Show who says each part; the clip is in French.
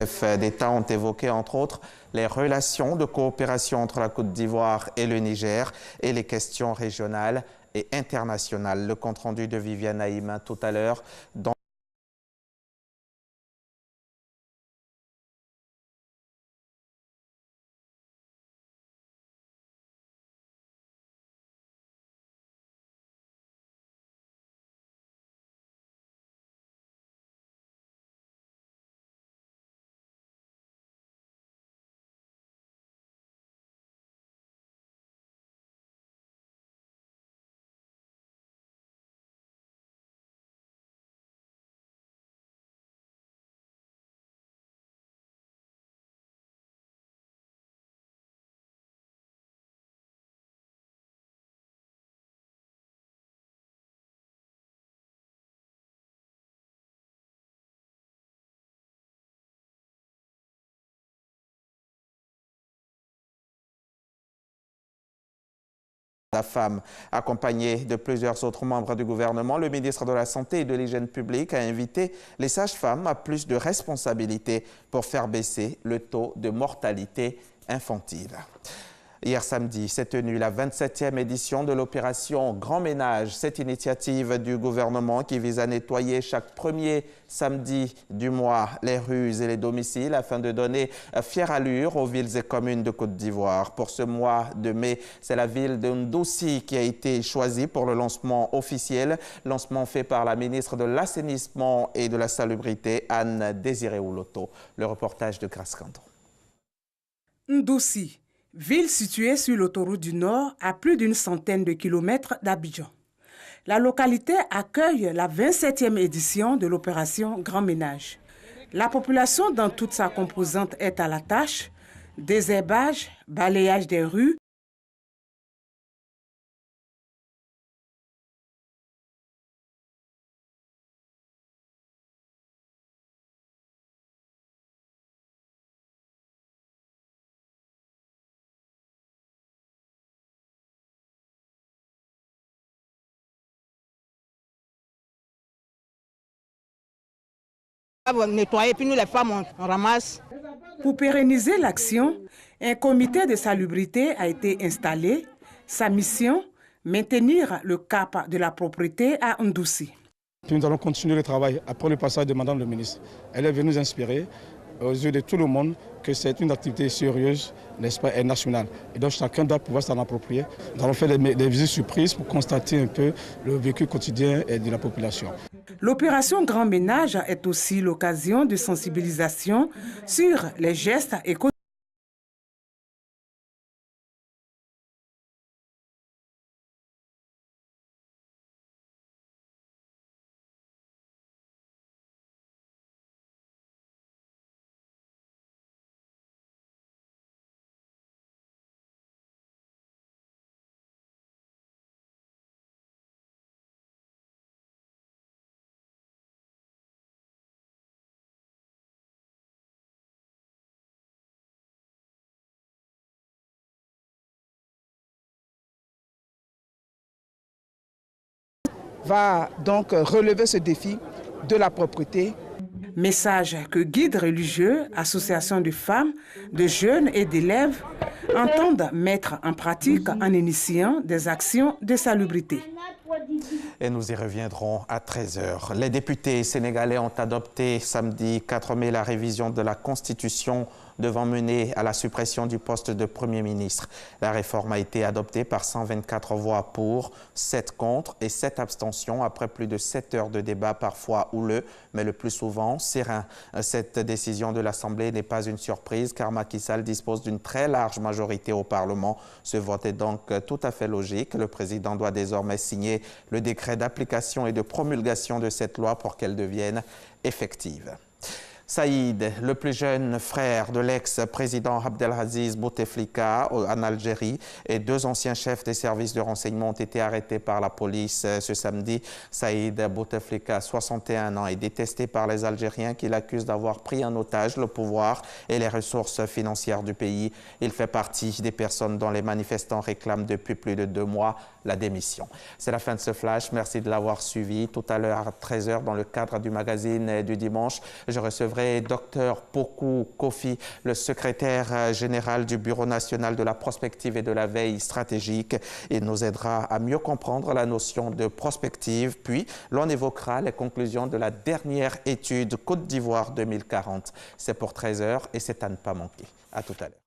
Speaker 1: chefs d'État ont évoqué, entre autres, les relations de coopération entre la Côte d'Ivoire et le Niger et les questions régionales et internationales. Le compte-rendu de Viviane Haïm tout à l'heure. La femme, accompagnée de plusieurs autres membres du gouvernement, le ministre de la Santé et de l'Hygiène publique a invité les sages-femmes à plus de responsabilités pour faire baisser le taux de mortalité infantile. Hier samedi s'est tenue la 27e édition de l'opération Grand Ménage. Cette initiative du gouvernement qui vise à nettoyer chaque premier samedi du mois les rues et les domiciles afin de donner fière allure aux villes et communes de Côte d'Ivoire. Pour ce mois de mai, c'est la ville de Ndossi qui a été choisie pour le lancement officiel. Lancement fait par la ministre de l'Assainissement et de la Salubrité, Anne-Désirée Ouloto. Le reportage de Grace Candon.
Speaker 2: Ndossi, ville située sur l'autoroute du Nord à plus d'une centaine de kilomètres d'Abidjan. La localité accueille la 27e édition de l'opération Grand Ménage. La population dans toute sa composante est à la tâche, désherbage, balayage des rues,
Speaker 3: nettoyer, puis nous les femmes on ramasse.
Speaker 2: Pour pérenniser l'action, un comité de salubrité a été installé. Sa mission, maintenir le cap de la propreté à Ndossi.
Speaker 4: Nous allons continuer le travail après le passage de Madame le ministre. Elle est venue nous inspirer aux yeux de tout le monde que c'est une activité sérieuse, n'est-ce pas, et nationale. Et donc chacun doit pouvoir s'en approprier. Nous allons faire des visites surprises pour constater un peu le vécu quotidien de la population.
Speaker 2: L'opération Grand Ménage est aussi l'occasion de sensibilisation sur les gestes écologiques.
Speaker 5: Va donc relever ce défi de la propreté.
Speaker 2: Message que guides religieux, associations de femmes, de jeunes et d'élèves entendent mettre en pratique en initiant des actions de salubrité.
Speaker 1: Et nous y reviendrons à 13h. Les députés sénégalais ont adopté samedi 4 mai la révision de la Constitution devant mener à la suppression du poste de Premier ministre. La réforme a été adoptée par 124 voix pour, 7 contre et 7 abstentions après plus de 7 heures de débat parfois houleux, mais le plus souvent serein. Cette décision de l'Assemblée n'est pas une surprise car Macky Sall dispose d'une très large majorité au Parlement. Ce vote est donc tout à fait logique. Le président doit désormais signer le décret d'application et de promulgation de cette loi pour qu'elle devienne effective. Saïd, le plus jeune frère de l'ex-président Abdelaziz Bouteflika en Algérie et 2 anciens chefs des services de renseignement ont été arrêtés par la police ce samedi. Saïd Bouteflika, 61 ans, est détesté par les Algériens qui l'accusent d'avoir pris en otage le pouvoir et les ressources financières du pays. Il fait partie des personnes dont les manifestants réclament depuis plus de 2 mois la démission. C'est la fin de ce flash. Merci de l'avoir suivi. Tout à l'heure à 13h, dans le cadre du magazine du dimanche, je recevrai recevrai Dr Pokou Kofi, le secrétaire général du Bureau national de la prospective et de la veille stratégique. Il nous aidera à mieux comprendre la notion de prospective. Puis, l'on évoquera les conclusions de la dernière étude Côte d'Ivoire 2040. C'est pour 13h et c'est à ne pas manquer. À tout à l'heure.